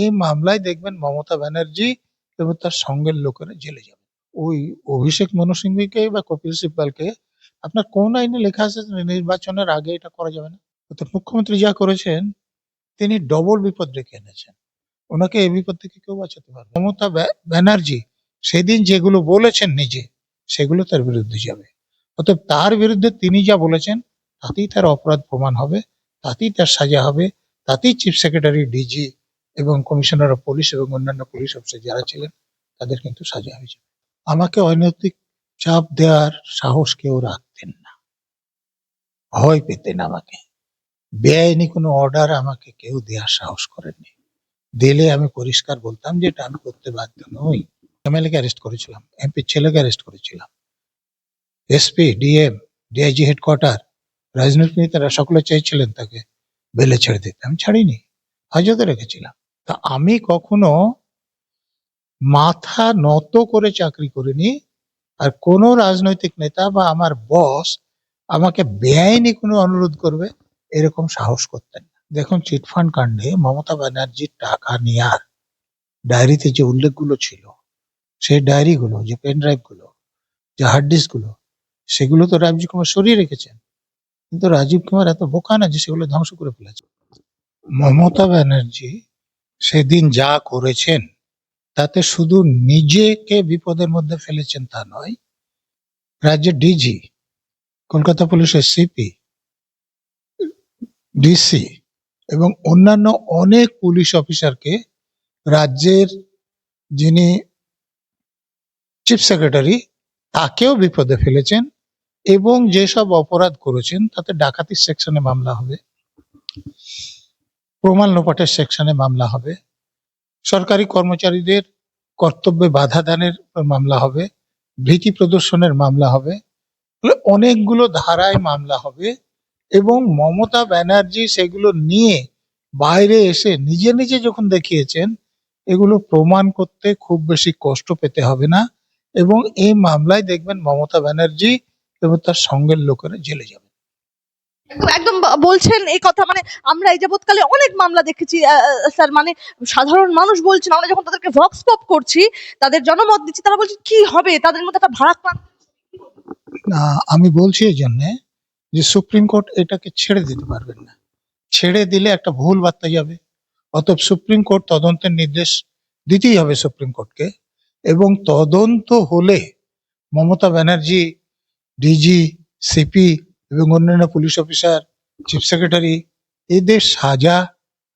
এই মামলায় দেখবেন মমতা ব্যানার্জি এবং তার সঙ্গের লোকেরা জেলে যাবে। ওই অভিষেক মনু সিংভিকে বা কপিল সিব্বলকে আপনার কোন আইনে লেখা আছে যে নির্বাচনের আগে এটা করা যাবে না? অর্থাৎ মুখ্যমন্ত্রী যা করেছেন তিনি ডবল বিপদ ডেকে এনেছেন। ওনাকে এই বিপদ থেকে কেউ বাঁচাতে পারবে না। মমতা ব্যানার্জি সেদিন যেগুলো বলেছেন নিজে সেগুলো তার বিরুদ্ধে যাবে। অতএব তার বিরুদ্ধে তিনি যা বলেছেন তাতেই তার অপরাধ প্রমাণ হবে, তাতেই তার সাজা হবে, তাতেই চিফ সেক্রেটারি, ডিজি এবং কমিশনার অফ পুলিশ এবং অন্যান্য পুলিশ অফিসার যারা ছিলেন তাদের কিন্তু সাজা হয়ে যাবে। আমাকে অনৈতিক চাপ দেওয়ার সাহস কেউ রাখতেন না, ভয় পেতেন আমাকে। বেআইনি কোনো অর্ডার আমাকে কেউ দেওয়ার সাহস করেননি। দিলে আমি পরিষ্কার বলতাম যে এটা আমি করতে বাধ্য নই। এমএলএ কে অ্যারেস্ট করেছিলাম, এমপি ছেলেকে অ্যারেস্ট করেছিলাম, এসপি, ডিএম, ডিআইজি হেডকোয়ার্টার, রাজনৈতিক নেতারা সকলে চাইছিলেন তাকে বেলে ছেড়ে দিতে, আমি ছাড়িনি, হাজতে রেখেছিলাম। তা আমি কখনো মাথা নত করে চাকরি করিনি। আর কোনো রাজনৈতিক নেতা বা আমার বস আমাকে বেআইনি কোনো অনুরোধ করবে এরকম সাহস করতেন না। দেখুন, চিটফান্ড কাণ্ডে মমতা ব্যানার্জির টাকা নেওয়ার ডায়েরিতে যে উল্লেখগুলো ছিল, সেই ডায়েরিগুলো, যে পেন ড্রাইভ গুলো, যে হার্ড ডিস্ক গুলো, সেগুলো তো রাজীব কুমার সরিয়ে রেখেছেন। কিন্তু রাজীব কুমার এত বোকা না যে সেগুলো ধ্বংস করে ফেলেছে। মমতা ব্যানার্জি সেদিন যা করেছেন তাতে শুধু নিজেকে বিপদের মধ্যে ফেলেছেন তা নয়, রাজ্যের ডিজি, কলকাতা পুলিশের সিপি, ডিসি এবং অন্যান্য অনেক পুলিশ অফিসারকে, রাজ্যের যিনি চিফ সেক্রেটারি তাকেও বিপদে ফেলেছেন। এবং যেসব অপরাধ করেছেন তাতে ডাকাতির সেকশনে মামলা হবে, প্রমাণ লোপাটের সেকশনে মামলা হবে, সরকারি কর্মচারীদের কর্তব্যে বাধা দানের মামলা হবে, ভীতি প্রদর্শনের মামলা হবে, অনেকগুলো ধারায় মামলা হবে। এবং মমতা ব্যানার্জি সেগুলো নিয়ে বাইরে এসে নিজে নিজে যখন দেখিয়েছেন এগুলো প্রমাণ করতে খুব বেশি কষ্ট পেতে হবে না। এবং এই মামলায় দেখবেন মমতা ব্যানার্জি এবং তার সঙ্গের লোকেরা জেলে যাবে। একদম বলছেন এই কথা, মানে আমরা এই যাবৎকালে অনেক মামলা দেখেছি স্যার, মানে সাধারণ মানুষ বলছেন, আমরা যখন তাদেরকে ভক্স পপ করছি, তাদের জনমত দিচ্ছি, তারা বলছে কি হবে, তাদের মধ্যে একটা ভারাক্রান্ত। আমি বলছি এই জন্যে যে সুপ্রিম কোর্ট এটাকে ছেড়ে দিতে পারবেন না। ছেড়ে দিলে একটা ভুল বার্তা যাবে। অতএব সুপ্রিম কোর্ট তদন্তের নির্দেশ দিতেই হবে সুপ্রিম কোর্টকে। এবং তদন্ত হলে মমতা ব্যানার্জি, ডিজি, সিপি এবং অন্যান্য পুলিশ অফিসার, চিফ সেক্রেটারি, এদের সাজা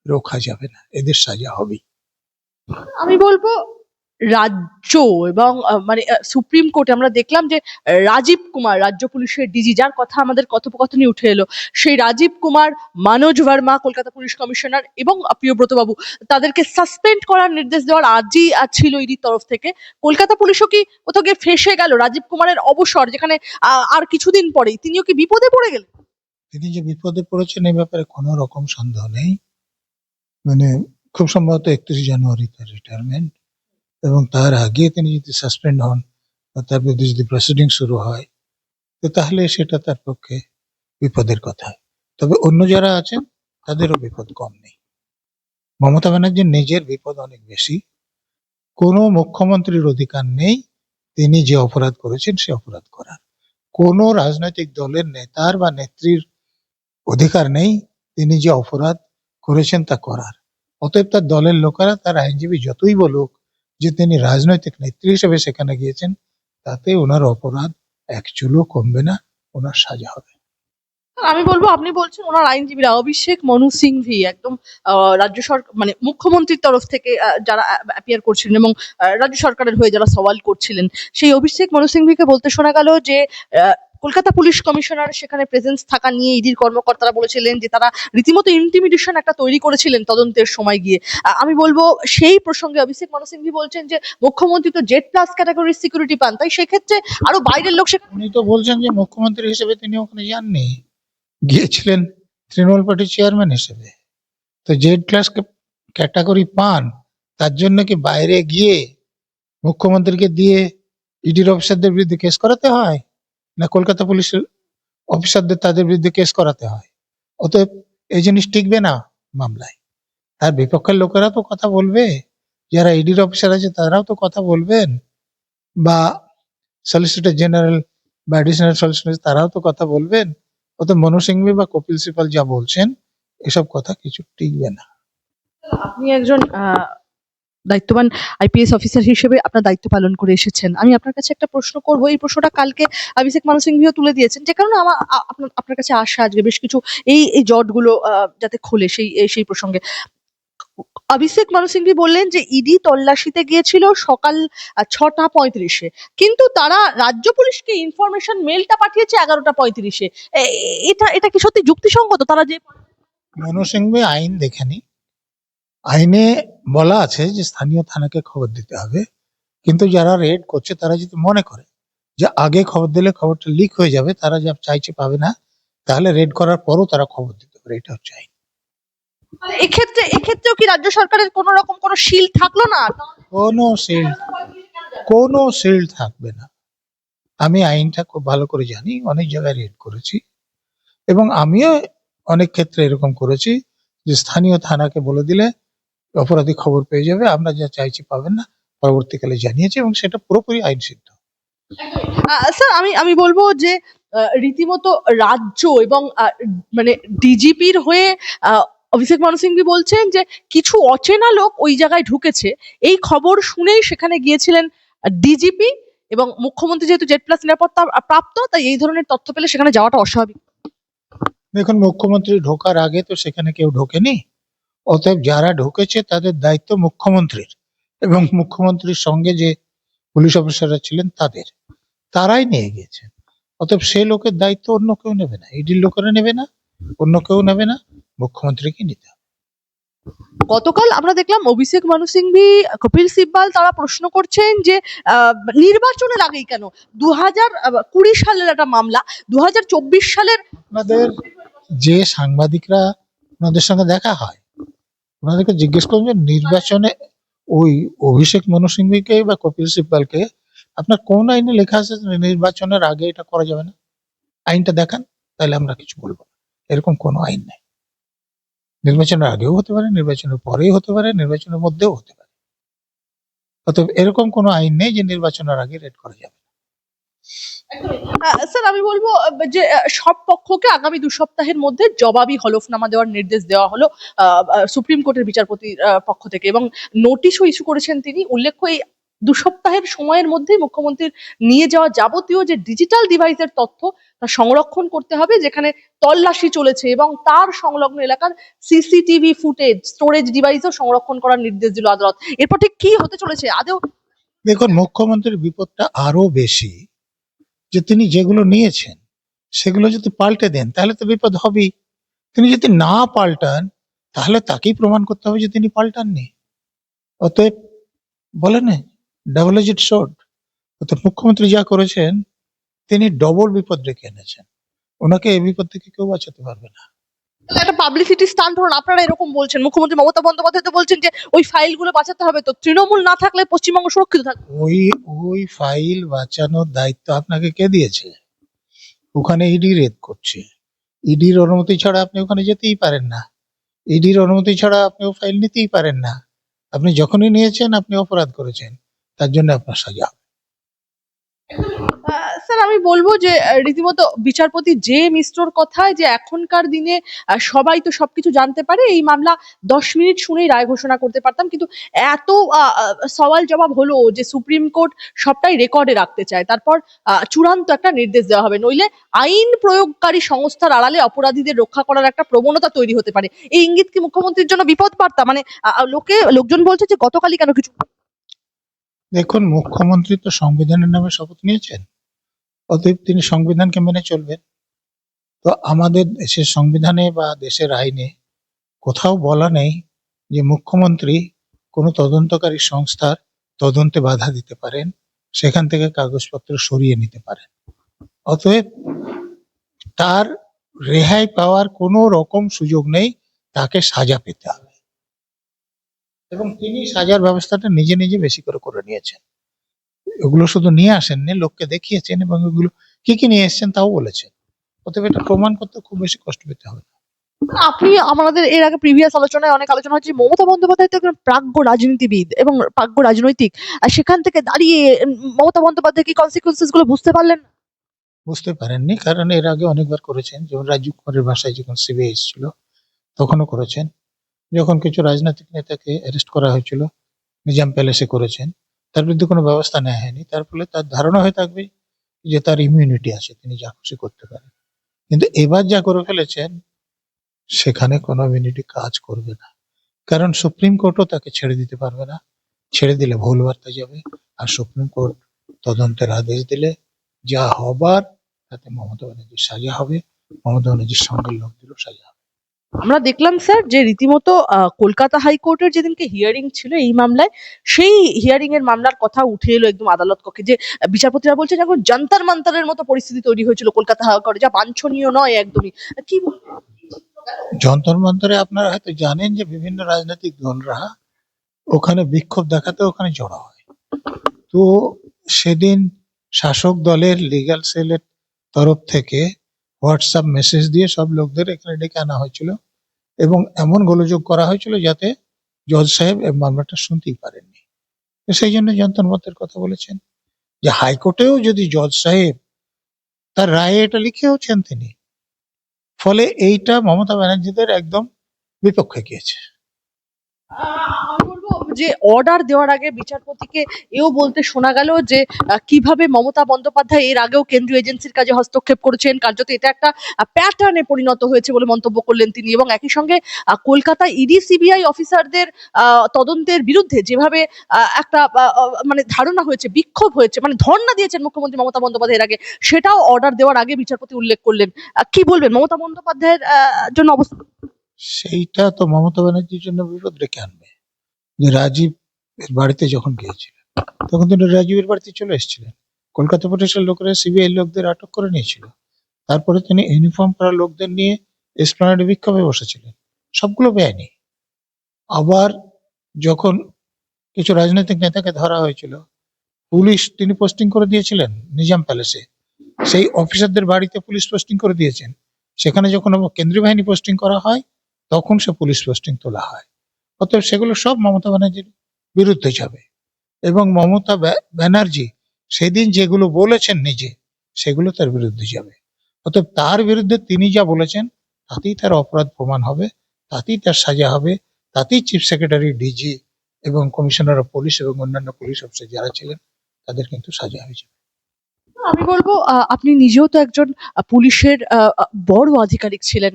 রোখা যাবে না, এদের সাজা হবেই। আমি বলবো রাজ্য এবং মানে সুপ্রিম কোর্টে আমরা দেখলাম যে রাজীব কুমার, রাজ্য পুলিশের ডিজি, যার কথা আমাদের কথোপকথনে উঠে এলো, সেই রাজীব কুমার, মনোজ ভার্মা কলকাতা পুলিশ কমিশনার এবং প্রিয়ব্রত বাবু, তাদেরকে সাসপেন্ড করার নির্দেশ দেওয়ার আজই ছিল ইডির তরফ থেকে। কলকাতা পুলিশও কি কোথাও গিয়ে ফেঁসে গেল? রাজীব কুমারের অবসর, যেখানে আর কিছুদিন পরেই তিনিও কি বিপদে পড়ে গেলেন? তিনি যে বিপদে পড়েছেন এই ব্যাপারে কোনো রকম সন্দেহ নেই। মানে খুব সম্ভবত 31 জানুয়ারি তার রিটায়ারমেন্ট, এবং তার আগে তিনি যদি সাসপেন্ড হন বা তার বিরুদ্ধে যদি প্রসিডিং শুরু হয় তো তাহলে সেটা তার পক্ষে বিপদের কথা। তবে অন্য যারা আছেন তাদেরও বিপদ কম নেই। মমতা ব্যানার্জির নিজের বিপদ অনেক বেশি। কোনো মুখ্যমন্ত্রীর অধিকার নেই তিনি যে অপরাধ করেছেন সে অপরাধ করার। কোনো রাজনৈতিক দলের নেতার বা নেত্রীর অধিকার নেই তিনি যে অপরাধ করেছেন তা করার। অতএব তার দলের লোকেরা, তার আইনজীবী যতই বলুক যে তিনি রাজনৈতিক নেত্রী হিসেবে সেখানে গিয়েছেন, তাতে ওনার অপরাধ এক চুলও কমবে না, ওনার সাজা হবে। আমি বলবো, আপনি বলছেন ওনার আইনজীবীরা, অভিষেক মনু সিংভি একদম রাজ্য সরকার মানে মুখ্যমন্ত্রীর তরফ থেকে যারা অ্যাপিয়ার করছিলেন এবং রাজ্য সরকারের হয়ে যারা সওয়াল করছিলেন, সেই অভিষেক মনু সিংভিকে বলতে শোনা গেল যে কলকাতা পুলিশ কমিশনার সেখানে প্রেজেন্স থাকা নিয়ে ইডির কর্মকর্তারা বলেছিলেন যে তারা রীতিমতো ইন্টিমিডেশন একটা তৈরি করেছিলেন তদন্তের সময় গিয়ে। আমি বলবো সেই প্রসঙ্গে অভিষেক মনু সিংভি বলছেন যে মুখ্যমন্ত্রী তো জেড প্লাস ক্যাটাগরির সিকিউরিটি পান, তাই সেক্ষেত্রে আরো বাইরের লোক উনি তো বলছেন যে মুখ্যমন্ত্রী হিসেবে তিনি ওখানে যাননি, গিয়েছিলেন তৃণমূল পার্টির চেয়ারম্যান হিসেবে। তো জেড ক্লাস ক্যাটাগরি পান, তার জন্য কি বাইরে গিয়ে মুখ্যমন্ত্রীকে দিয়ে ইডির অফিসারদের বিরুদ্ধে কেস করাতে হয়, না কলকাতা পুলিশের অফিসারদের তাদের বিরুদ্ধে কেস করাতে হয়? অতএব এই জিনিস টিকবে না মামলায়। তার বিপক্ষের লোকেরা তো কথা বলবে, যারা ইডির অফিসার আছে তারাও তো কথা বলবেন, বা সলিসিটর জেনারেল বা অ্যাডিশনাল সলিসিটর তারাও তো কথা বলবেন। অত মনু সিংভি বা কপিল সিপাল যা বলছেন এসব কথা কিছু টিকবে না। আপনি একজন দায়িত্ববান আইপিএস অফিসার হিসেবে আপনার দায়িত্ব পালন করে এসেছেন। আমি আপনার কাছে একটা প্রশ্ন করব, এই প্রশ্নটা কালকে অভিষেক মানু সিংভিও তুলে দিয়েছেন, যে কারণে আমার আপনার কাছে আসা আজকে বেশ কিছু এই জটগুলো যাতে খোলে সেই প্রসঙ্গে। অভিষেক মানু সিংভি বললেন যে ইডি তল্লাশিতে গিয়েছিল সকাল 6টা 35-এ, কিন্তু তারা রাজ্য পুলিশকে ইনফরমেশন মেলটা পাঠিয়েছে 11টা 35-এ। এটা কি সত্যি যুক্তিসঙ্গত? তারা যে মনু সিংভি আইন দেখেনি। আইনে বলা আছে যে স্থানীয় থানাকে খবর দিতে হবে, কিন্তু যারা রেড করছে তারা যদি মনে করে যে আগে খবর দিলে খবরটা লিক হয়ে যাবে, তারা যা চাইছে পাবে না, তাহলে রেড করার পরও তারা খবর দিতে পারে। এটা হচ্ছে আইন। এক্ষেত্রেও কি রাজ্য সরকারের কোন রকম কোনো শিল থাকলো না? কোনো শিল্ড কোনো শিল্ড থাকবে না। আমি আইনটা খুব ভালো করে জানি, অনেক জায়গায় রেড করেছি, এবং আমিও অনেক ক্ষেত্রে এরকম করেছি যে স্থানীয় থানাকে বলে দিলে অপরাধী খবর পেয়ে যাবে, আমরা যা চাইছি পাবেন না, পরবর্তীকালে জানিয়েছি, এবং সেটা পুরোপুরি আইন সিদ্ধ। স্যার, আমি বলবো যে রীতিমতো রাজ্য এবং মানে ডিজিপির হয়ে অভিষেক মানু সিংভি বলছেন যে কিছু অচেনা লোক ওই জায়গায় ঢুকেছে। এই খবর শুনেই সেখানে গিয়েছিলেন ডিজিপি, এবং মুখ্যমন্ত্রী যেহেতু জেড প্লাস নিরাপত্তা প্রাপ্ত, তাই এই ধরনের তথ্য পেলে সেখানে যাওয়াটা অস্বাভাবিক। দেখুন, মুখ্যমন্ত্রী ঢোকার আগে তো সেখানে কেউ ঢোকেনি, অতএব যারা ঢুকেছে তাদের দায়িত্ব মুখ্যমন্ত্রীর, এবং মুখ্যমন্ত্রীর সঙ্গে যে পুলিশ অফিসাররা ছিলেন তারাই নিয়ে গিয়েছেন। অতএব সে লোকের দায়িত্ব অন্য কেউ নেবে না, ইডির লোকেরা নেবে না, অন্য কেউ নেবে না, মুখ্যমন্ত্রীকে নিতে হবে। গতকাল আমরা দেখলাম অভিষেক মানু সিংভি, কপিল সিব্বাল তারা প্রশ্ন করছেন যে নির্বাচনের আগেই কেন 2020 সালের একটা মামলা 2024 সালের। আপনাদের যে সাংবাদিকরা ওনাদের সঙ্গে দেখা হয়, ওনাদেরকে জিজ্ঞেস করুন যে নির্বাচনে ওই অভিষেক মনু সিংভিকে বা কপিল সিব্বালকে আপনার কোন আইনে লেখা আছে যে নির্বাচনের আগে এটা করা যাবে না? আইনটা দেখান, তাহলে আমরা কিছু বলবো না। এরকম কোনো আইন নেই। নির্বাচনের আগেও হতে পারে, নির্বাচনের পরেও হতে পারে, নির্বাচনের মধ্যেও হতে পারে। অতএব এরকম কোনো আইন নেই যে নির্বাচনের আগে রেড করা যাবে। স্যার, আমি বলবো যে সব পক্ষকে আগামী 2 সপ্তাহের মধ্যে জবাবি হলফনামা দেওয়ার নির্দেশ দেওয়া হলো সুপ্রিম কোর্টের বিচারপতির পক্ষ থেকে, এবং নোটিশও ইস্যু করেছেন তিনি। উল্লেখ্য, এই 2 সপ্তাহের সময়ের মধ্যে মুখ্যমন্ত্রীর নিয়ে যাওয়া যাবতীয় যে ডিজিটাল ডিভাইসের তথ্য তা সংরক্ষণ করতে হবে, যেখানে তল্লাশি চলেছে, এবং তার সংলগ্ন এলাকার সিসিটিভি ফুটেজ স্টোরেজ ডিভাইসও সংরক্ষণ করার নির্দেশ দিল আদালত। এরপর ঠিক কি হতে চলেছে আদৌ? দেখুন, মুখ্যমন্ত্রীর বিপদটা আরো বেশি, যে তিনি যেগুলো নিয়েছেন সেগুলো যদি পাল্টে দেন তাহলে তো বিপদ হবেই। তিনি যদি না পাল্টান তাহলে তাকেই প্রমাণ করতে হবে যে তিনি পাল্টাননি। অতএব বলে না, ডাবল এজেড শর্ট। অতএব মুখ্যমন্ত্রী যা করেছেন তিনি ডবল বিপদ ডেকে এনেছেন। ওনাকে এই বিপদ থেকে কেউ বাঁচাতে পারবে না। একটা পাবলিসিটি স্টান্ট হলো। আপনারা এরকম বলছেন, মুখ্যমন্ত্রী মমতা বন্দ্যোপাধ্যায় তো বলছেন যে ওই ফাইলগুলো বাঁচাতে হবে, তো তৃণমূল না থাকলে পশ্চিমবঙ্গ সুরক্ষিত থাকবে। ওই ওই ফাইল বাঁচানোর দায়িত্ব আপনাকে কে দিয়েছে? ওখানে ইডি রেড করছে। ইডির অনুমতি ছাড়া আপনি ওখানে যেতেই পারেন না। ইডির অনুমতি ছাড়া আপনি ও ফাইল নিতেই পারেন না। আপনি যখনই নিয়েছেন আপনি অপরাধ করেছেন, তার জন্য আপনার সাজা হবে। স্যার, আমি বলবো যে রীতিমতো বিচারপতি জে মিশ্রর কথায় যে এখনকার দিনে সবাই তো সবকিছু জানতে পারে, এই মামলা 10 মিনিট শুনেই রায় ঘোষণা করতে পারতাম, কিন্তু এত সওয়াল জবাব হলো যে সুপ্রিম কোর্ট সবটাই রেকর্ডে রাখতে চায়, তারপর চূড়ান্ত একটা নির্দেশ দেওয়া হবে, নইলে আইন প্রয়োগকারী সংস্থার আড়ালে অপরাধীদের রক্ষা করার একটা প্রবণতা তৈরি হতে পারে। এই ইঙ্গিত কি মুখ্যমন্ত্রীর জন্য বিপদ বার্তা? মানে লোকজন বলছে যে গতকালই কেন কিছু। দেখুন, মুখ্যমন্ত্রী তো সংবিধানের নামে শপথ নিয়েছেন, অতএব তিনি সংবিধানকে মেনে চলবেন। তো আমাদের দেশের সংবিধানে বা দেশের আইনে কোথাও বলা নেই যে মুখ্যমন্ত্রী কোনো তদন্তকারী সংস্থার তদন্তে বাধা দিতে পারেন, সেখান থেকে কাগজপত্র সরিয়ে নিতে পারেন। অতএব তার রেহাই পাওয়ার কোনো রকম সুযোগ নেই, তাকে সাজা পেতে হবে, এবং তিনি সাজার ব্যবস্থাটা নিজে নিজে বেশি করে করে নিয়েছেন। এগুলো শুধু নিয়ে আসেননি, লোককে দেখিয়েছেন, এবং এগুলো কি কি নিয়ে এসেছেন তাও বলেছেন। অতএব এটা প্রমাণ করতে খুব বেশি কষ্ট পেতে হবে না। আপনি আমাদের এর আগে প্রিভিয়াস আলোচনায় অনেক আলোচনা হচ্ছে মমতা বন্দ্যোপাধ্যায় তো একজন প্রাজ্ঞ রাজনীতিবিদ এবং প্রাজ্ঞ রাজনৈতিক, আর সেখান থেকে দাঁড়িয়ে মমতা বন্দ্যোপাধ্যায় কি কনসিকুয়েন্সেস গুলো বুঝতে পারলেন না? বুঝতে পারেননি, কারণ এর আগে অনেকবার করেছেন। যেমন রাজীব কুমারের বাসায় যখন সিবিআই এসেছিল তখনও করেছেন। যখন কিছু রাজনৈতিক নেতাকে অ্যারেস্ট করা হয়েছিল নিজাম প্যালেসে করেছেন, তার বিরুদ্ধে কোনো ব্যবস্থা নেওয়া হয়নি। তার ফলে তার ধারণা হয়ে থাকবে যে তার ইমিউনিটি আছে, তিনি যা খুশি করতে পারেন। কিন্তু এবার যা করে ফেলেছেন সেখানে কোনো ইমিউনিটি কাজ করবে না, কারণ সুপ্রিম কোর্টও তাকে ছেড়ে দিতে পারবে না। ছেড়ে দিলে ভুল বার্তা যাবে, আর সুপ্রিম কোর্ট তদন্তের আদেশ দিলে যা হবার তাতে মমতা ব্যানার্জির সাজা হবে, মমতা ব্যানার্জির সঙ্গের লোকদেরও সাজা হবে। আমরা দেখলাম স্যার যে রীতিমতো কলকাতা হাইকোর্টের যেদিনকে হিয়ারিং ছিল এই মামলায়, সেই হিয়ারিং এর মামলার কথা উঠে এলো একদম আদালত কক্ষে, যে বিচারপতিরা বলছেন এখন যন্তর মন্তরের মতো পরিস্থিতি তৈরি হয়েছিল কলকাতা হাইকোর্টে, যা বাঞ্ছনীয় নয় একদমই। কি যন্তর মন্তরে আপনারা হয়তো জানেন যে বিভিন্ন রাজনৈতিক দলরা ওখানে বিক্ষোভ দেখাতে ওখানে জড়ো হয়। তো সেদিন শাসক দলের লিগ্যাল সেলের তরফ থেকে হোয়াটসঅ্যাপ মেসেজ দিয়ে সব লোকদের এখানে ডেকে আনা হয়েছিল এবং এমন গোলযোগ করা হয়েছিল যাতে জজ সাহেব এই মামলাটা শুনতেই পারেননি। তো সেই জন্য যন্তর মন্তের কথা বলেছেন, যে হাইকোর্টেও যদি জজ সাহেব তার রায়ে এটা লিখেওছেন তিনি। ফলে এইটা মমতা ব্যানার্জিদের একদম বিপক্ষে গিয়েছে। আমি বলবো যে অর্ডার দেওয়ার আগে বিচারপতিকে এও বলতে শোনা গেল যে কিভাবে মমতা বন্দ্যোপাধ্যায় এর আগেও কেন্দ্রীয় এজেন্সির কাজে হস্তক্ষেপ করেছেন, কার্যত এটা একটা প্যাটার্নে পরিণত হয়েছে বলে মন্তব্য করলেন তিনি। এবং একই সঙ্গে কলকাতা ইডি সিবিআই অফিসারদের তদন্তের বিরুদ্ধে যেভাবে একটা মানে ধারণা হয়েছে, বিক্ষোভ হয়েছে, মানে ধর্ণা দিয়েছেন মুখ্যমন্ত্রী মমতা বন্দ্যোপাধ্যায় এর আগে, সেটাও অর্ডার দেওয়ার আগে বিচারপতি উল্লেখ করলেন। কি বলবেন মমতা বন্দ্যোপাধ্যায়ের জন্য অবস্থা? সেইটা তো মমতা ব্যানার্জির জন্য বিপদ ডেকে আনবে। যে রাজীব এর বাড়িতে যখন গিয়েছিলেন তখন তিনি রাজীবের বাড়িতে চলে এসেছিলেন। কলকাতা পুলিশের লোকেরা সিবিআই লোকদের আটক করে নিয়েছিল। তারপরে তিনি ইউনিফর্ম পরা লোকদের নিয়ে এসপ্ল্যানেডে বিক্ষোভে বসেছিলেন। সবগুলো বেআইনি। আবার যখন কিছু রাজনৈতিক নেতাকে ধরা হয়েছিল, পুলিশ তিনি পোস্টিং করে দিয়েছিলেন নিজাম প্যালেসে, সেই অফিসারদের বাড়িতে পুলিশ পোস্টিং করে দিয়েছেন। সেখানে যখন কেন্দ্রীয় বাহিনী পোস্টিং করা হয় তখন সে পুলিশ পোস্টিং তোলা হয়। অতএব সেগুলো সব মমতা ব্যানার্জির বিরুদ্ধে যাবে এবং মমতা ব্যানার্জি সেদিন যেগুলো বলেছেন নিজে সেগুলো তার বিরুদ্ধে যাবে। অতএব তার বিরুদ্ধে তিনি যা বলেছেন তাতেই তার অপরাধ প্রমাণ হবে, তাতেই তার সাজা হবে, তাতেই চিফ সেক্রেটারি, ডিজি এবং কমিশনার অফ পুলিশ এবং অন্যান্য পুলিশ অফিসার যারা ছিলেন তাদের কিন্তু সাজা হয়ে যাবে। আমি বলবো আপনি নিজেও তো একজন পুলিশের বড় আধিকারিক ছিলেন,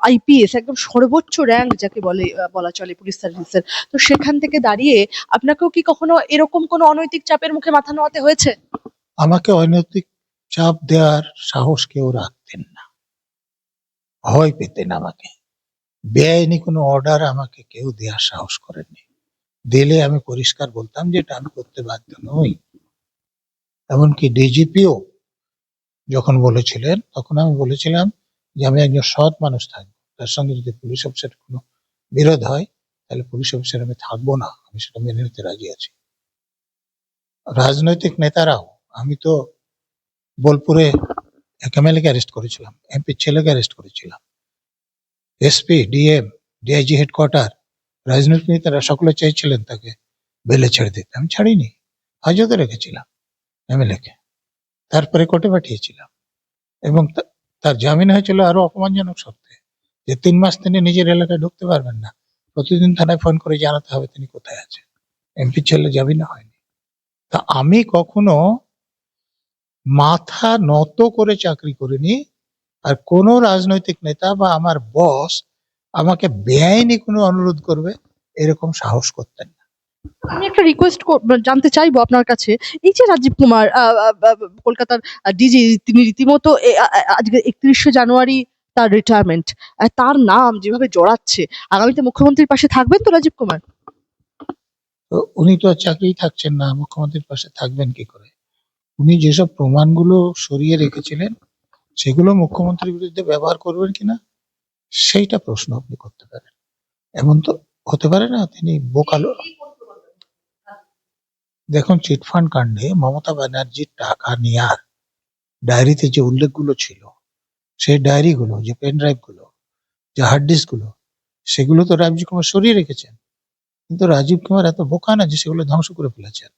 আইপিএস, একদম সর্বোচ্চ র্যাঙ্ক যাকে বলে, বলা চলে পুলিশ সার্ভিসের। তো সেখান থেকে দাঁড়িয়ে আপনাকেও কি কখনো এরকম কোনো অনৈতিক চাপের মুখে মাথা নোয়াতে হয়েছে? আমাকে অনৈতিক চাপ দেওয়ার সাহস কেউ রাখতেন না, ভয় পেতেন আমাকে। বেআইনি কোনো অর্ডার আমাকে কেউ দেওয়ার সাহস করেননি। দিলে আমি পরিষ্কার বলতাম যে এটা আমি করতে বাধ্য নই। এমনকি ডিজিপিও যখন বলেছিলেন তখন আমি বলেছিলাম যে আমি একজন সৎ মানুষ থাকবো, তার সঙ্গে যদি পুলিশ অফিসার কোনো বিরোধ হয় তাহলে পুলিশ অফিসার আমি থাকবো না, আমি সেটা মেনে নিতে রাজি আছি। রাজনৈতিক নেতারাও, আমি তো বোলপুরে এক এমএলএ কে অ্যারেস্ট করেছিলাম, এমপির ছেলেকে অ্যারেস্ট করেছিলাম, এসপি, ডিএম, ডিআইজি হেডকোয়ার্টার, রাজনৈতিক নেতারা সকলে চাইছিলেন তাকে বেলে ছেড়ে দিতে, আমি ছাড়িনি, হাজতে রেখেছিলাম এমএলএ কে। তারপরে কোর্টে পাঠিয়েছিলাম এবং তার জামিন হয়েছিল আরো অপমানজনক শর্তে, যে 3 মাস তিনি নিজের এলাকায় ঢুকতে পারবেন না, প্রতিদিন থানায় ফোন করে জানাতে হবে তিনি কোথায় আছেন। এমপি ছেলে জামিন হয়নি। তা আমি কখনো মাথা নত করে চাকরি করিনি, আর কোনো রাজনৈতিক নেতা বা আমার বস আমাকে বেআইনি কোনো অনুরোধ করবে এরকম সাহস করতেন না। আমি একটা রিকোয়েস্ট জানতে চাইবো আপনার কাছে। এই যে রাজীব কুমার কলকাতার ডিজি, তিনি রীতিমতো আজকে 31শে জানুয়ারি তার রিটায়ারমেন্ট, তার নাম যেভাবে জড়াচ্ছে, আগামীতে মুখ্যমন্ত্রীর পাশে থাকবেন তো রাজীব কুমার? তো উনি তো আর চাকরিই থাকছেন না, মুখ্যমন্ত্রীর পাশে থাকবেন কি করে? উনি যেসব প্রমাণগুলো সরিয়ে রেখেছিলেন সেগুলো মুখ্যমন্ত্রীর বিরুদ্ধে ব্যবহার করবেন কিনা সেইটা প্রশ্ন আপনি করতে পারেন। এমন তো হতে পারে না তিনি বোকালো। দেখুন, চিটফান্ড কাণ্ডে মমতা ব্যানার্জির টাকা নেয়ার ডায়েরিতে যে উল্লেখগুলো ছিল, সেই ডায়েরিগুলো, যে পেন ড্রাইভ গুলো, যে হার্ড ডিস্ক গুলো, সেগুলো তো রাজীব কুমার সরিয়ে রেখেছেন, কিন্তু রাজীব কুমার এত বোকা না যে সেগুলো ধ্বংস করে ফেলেছেন।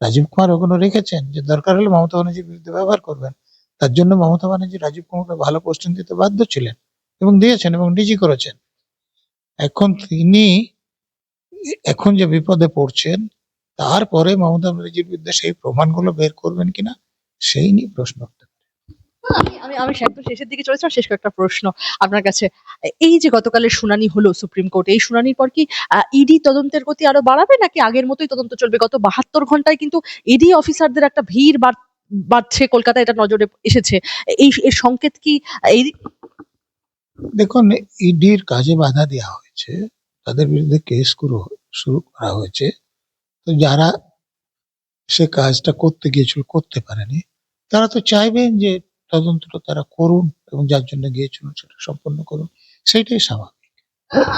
রাজীব কুমার ওগুলো রেখেছেন যে দরকার হলে মমতা ব্যানার্জির বিরুদ্ধে ব্যবহার করবেন। তার জন্য মমতা ব্যানার্জি রাজীব কুমারকে ভালো পোস্টিং দিতে বাধ্য ছিলেন এবং দিয়েছেন এবং ডিজি করেছেন। এখন তিনি এখন যে বিপদে পড়ছেন, তারপরে মমতা ব্যানার্জির বিরুদ্ধে সেই প্রমাণগুলো বের করবেন কিনা সেই নিয়ে প্রশ্ন উঠতে পারে। আমি আমি আমি একদম শেষের দিকে চলেছিলাম, শেষ কয়েকটা প্রশ্ন আপনার কাছে। এই যে গতকালের শুনানি হলো সুপ্রিম কোর্টে, এই শুনানির পর কি ইডি তদন্তের গতি আরো বাড়াবে নাকি আগের মতোই তদন্ত চলবে? গত ৭২ ঘন্টায় কিন্তু ইডি অফিসারদের একটা ভিড় বাড়ছে, কলকাতায় এটা নজরে এসেছে। এর সংকেত কি এই? দেখুন, ইডির কাজে বাধা দেওয়া হয়েছে, তাদের বিরুদ্ধে কেস শুরু করা হয়েছে। তো যারা সে কাজটা করতে গিয়েছিল করতে পারেনি, তারা তো চাইবেন যে তদন্তটা তারা করুন এবং যার জন্য গিয়েছিল সেটা সম্পন্ন করুন, সেইটাই স্বাভাবিক।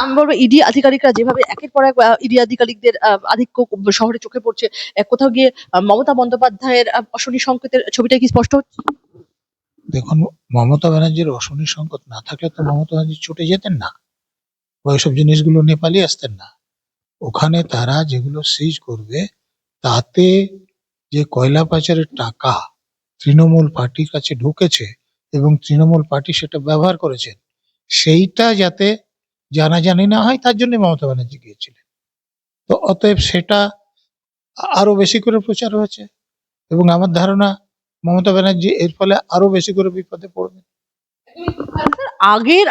আমি বলবো ইডি আধিকারিকরা যেভাবে একের পর এক ইডি আধিকারিকদের আধিক্য শহরে চোখে পড়ছে, কোথাও গিয়ে মমতা বন্দ্যোপাধ্যায়ের অশনি সংকেতের ছবিটা কি স্পষ্ট হচ্ছে? দেখুন, মমতা ব্যানার্জির অশনি সংকট না থাকলে তো মমতা ব্যানার্জি ছুটে যেতেন না, বা ওইসব জিনিসগুলো নিয়ে পালিয়ে আসতেন না। ওখানে তারা যেগুলো সিজ করবে, তাতে যে কয়লা পাচারের টাকা তৃণমূল পার্টির কাছে ঢুকেছে এবং তৃণমূল পার্টি সেটা ব্যবহার করেছেন, সেইটা যাতে জানাজানি না হয় তার জন্য মমতা ব্যানার্জি গিয়েছিলেন। তো অতএব সেটা আরো বেশি করে প্রচার হয়েছে এবং আমার ধারণা মমতা ব্যানার্জি এর ফলে আরো বেশি করে বিপদে পড়বেন। আগের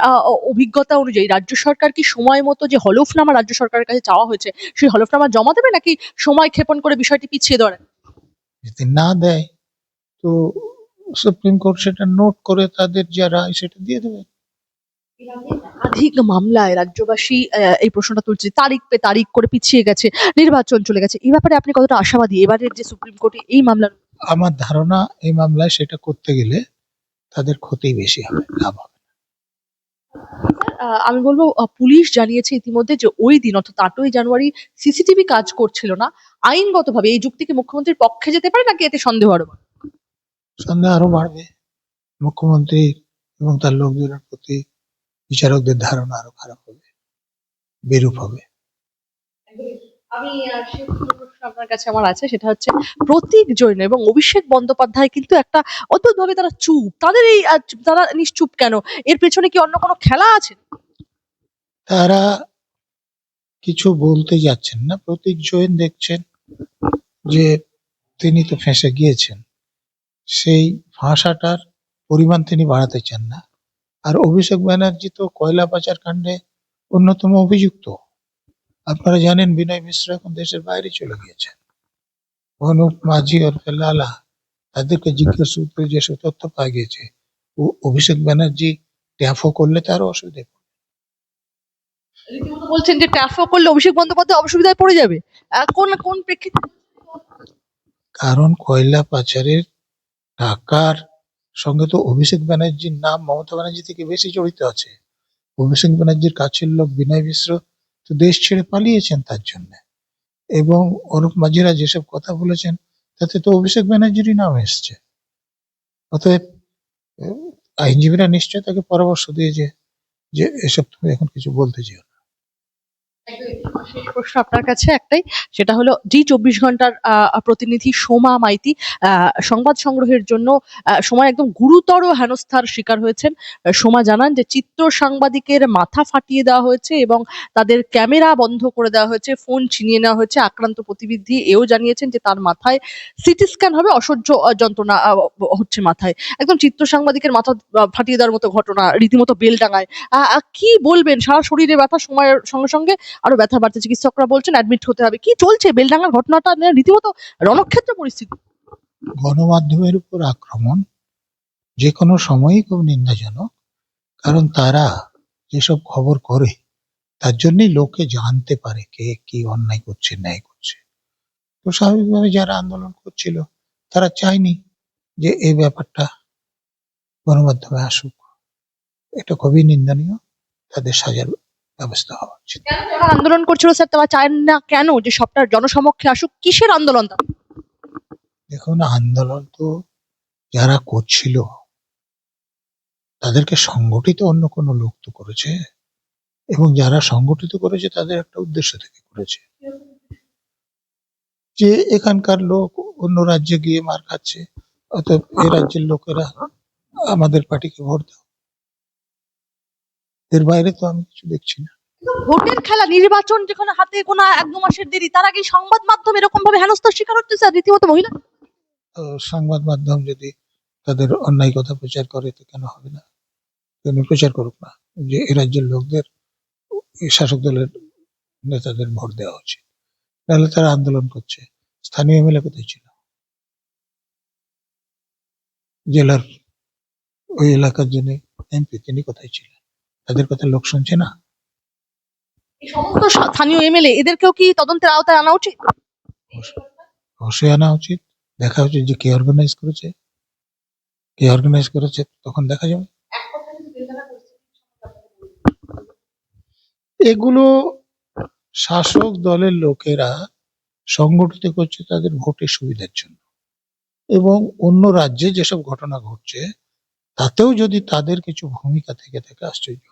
অভিজ্ঞতা অনুযায়ী রাজ্য সরকার কি সময় মতো যে হলফনামা রাজ্য সরকারের কাছে চাওয়া হয়েছে সেই হলফনামা জমা দেবে নাকি সময় ক্ষেপণ করে বিষয়টি পিছিয়ে দেওয়ার? যদি না দেয় তো সুপ্রিম কোর্ট সেটা নোট করে তাদের যা রায় সেটা দিয়ে দেবে। একাধিক মামলায় রাজ্যবাসী এই প্রশ্নটা তুলছে, তারিখ পে তারিখ করে পিছিয়ে গেছে, নির্বাচন চলে গেছে। এই ব্যাপারে আপনি কতটা আশাবাদী এবারের যে সুপ্রিম কোর্টে এই মামলার? আমার ধারণা এই মামলায় সেটা করতে গেলে তাদের ক্ষতি বেশি হবে, লাভ হবে। আমি বলবো পুলিশ জানিয়েছে ইতিমধ্যে যে ওই দিন অর্থাৎ ৮ই জানুয়ারি সিসিটিভি কাজ করছিল না। আইনগতভাবে এই যুক্তি কি মুখ্যমন্ত্রীর পক্ষে যেতে পারে নাকি এতে সন্দেহ আরো বাড়বে? সন্দেহ আরো বাড়বে। মুখ্যমন্ত্রী এবং তার লোকজনের প্রতি বিচারকদের ধারণা আরো খারাপ হবে, বিরূপ হবে। আমি শেষ দুটো প্রশ্ন আপনার কাছে আমার আছে, সেটা হচ্ছে প্রতীক জৈন এবং অভিষেক বন্দ্যোপাধ্যায় কিন্তু একটা অদ্ভুত ভাবে তারা চুপ, তাদের এই তারা নিশ্চুপ কেন? এর পেছনে কি অন্য কোনো খেলা আছে? তারা কিছু বলতে যাচ্ছেন না। প্রতীক জৈন দেখছেন যে তিনি তো ফেঁসে গিয়েছেন, সেই ফাঁসাটার পরিমাণ তিনি বাড়াতে চান না। আর অভিষেক ব্যানার্জি তো কয়লা পাচার কাণ্ডে অন্যতম অভিযুক্ত। আপনারা জানেন বিনয় মিশ্র এখন দেশের বাইরে চলে গিয়েছেন। অনুপ মাঝি ওরফে লালা, তাদেরকে জিজ্ঞেস সূত্রে যেসব তথ্য পাওয়া গিয়েছে, অভিষেক ব্যানার্জি ট্যাফও করলে তারও অসুবিধে পড়বে। রীতিমতো বলছেন যে ট্যাফও করলে অভিষেক বন্দ্যোপাধ্যায় অসুবিধায় পড়ে যাবে। কোন কোন প্রেক্ষিতে? কারণ কয়লা পাচারের টাকার সঙ্গে তো অভিষেক ব্যানার্জির নাম মমতা ব্যানার্জি থেকে বেশি জড়িত আছে। অভিষেক ব্যানার্জির কাছের লোক বিনয় মিশ্র তো দেশ ছেড়ে পালিয়েছেন তার জন্য, এবং অনুপ মাঝিরা যেসব কথা বলেছেন তাতে তো অভিষেক ব্যানার্জিরই নাম এসছে। অতএব আইনজীবীরা নিশ্চয় তাকে পরামর্শ দিয়েছে যে এসব তুমি এখন কিছু বলতে চাও না। শেষ প্রশ্ন আপনার কাছে একটাই, সেটা হলো জি ২৪ ঘন্টার প্রতিনিধি সোমা মাইতি সংবাদ সংগ্রহের জন্য সময় একদম গুরুতর হেনস্থার শিকার হয়েছেন। সোমা জানান যে চিত্র সাংবাদিকের মাথা ফাটিয়ে দেওয়া হয়েছে এবং তাদের ক্যামেরা বন্ধ করে দেওয়া হয়েছে, ফোন ছিনিয়ে নেওয়া হয়েছে। আক্রান্ত প্রতিনিধি এও জানিয়েছেন যে তার মাথায় সিটি স্ক্যান হবে, অসহ্য যন্ত্রণা হচ্ছে মাথায়। একদম চিত্র সাংবাদিকের মাথা ফাটিয়ে দেওয়ার মতো ঘটনা, রীতিমতো বেলডাঙায়। কি বলবেন? সারা শরীরে ব্যথা, সময়ের সঙ্গে সঙ্গে আরো ব্যথা বাড়ছে, চিকিৎসকরা বলছেন অ্যাডমিট হতে হবে। কি চলছে বেলডাঙ্গার ঘটনাটা নিয়ে? রীতিমতো রণক্ষেত্র পরিস্থিতি। গণমাধ্যমের উপর আক্রমণ যে কোনো সময়ই খুব নিন্দাজনক, কারণ তারা যেসব খবর করে তার জন্যই লোকে জানতে পারে কে কি অন্যায় করছে, ন্যায় করছে। তো স্বাভাবিকভাবে যারা আন্দোলন করছিল তারা চায়নি যে এই ব্যাপারটা গণমাধ্যমে আসুক। এটা খুবই নিন্দনীয়, তাদের সাজার ব্যবস্থা হওয়া উচিত। যারা আন্দোলন করছিল স্যার তারা চান না কেন যে সবটা জনসমক্ষে আসুক? কিসের আন্দোলন? দেখুন, আন্দোলন তো যারা করছিল তাদেরকে সংগঠিত অন্য কোনো লোক তো করেছে। এবং যারা সংগঠিত করেছে তাদের একটা উদ্দেশ্য থেকে করেছে, যে এখানকার লোক অন্য রাজ্যে গিয়ে মার খাচ্ছে, অতএব এই রাজ্যের লোকেরা আমাদের পার্টিকে ভোট দাও। এর বাইরে তো আমি কিছু দেখছি না। ভোটের খেলা, নির্বাচন যেখানে হাতে গোনা 1-2 মাসের দেরি, তার আগে সংবাদ মাধ্যম এরকম ভাবে হেনস্থার শিকার হচ্ছে স্যার, রীতিমতো মহিলা। সংবাদ মাধ্যম যদি তাদের অন্যায় কথা প্রচার করে তো কেন হবে না? কেন প্রচার করুক না যে এ রাজ্যের লোকদের এই শাসক দলের নেতাদের ভোট দেওয়া উচিত। তাহলে তারা আন্দোলন করছে। স্থানীয় এমএলএ কোথায় ছিল? জেলার ওই এলাকার জন্য এমপি তিনি কোথায় ছিলেন? তাদের কথা লোক শুনছে না? এই সমস্ত স্থানীয় এমএলএ এদেরকেও কি তদন্তের আওতায় আনা উচিত? অবশ্যই আনা উচিত। দেখা উচিত যে কে অর্গানাইজ করেছে, তখন দেখা যাবে। এগুলো শাসক দলের লোকেরা সংগঠিত করছে তাদের ভোটের সুবিধার জন্য, এবং অন্য রাজ্যে যেসব ঘটনা ঘটছে তাতেও যদি তাদের কিছু ভূমিকা থেকে থাকে আশ্চর্য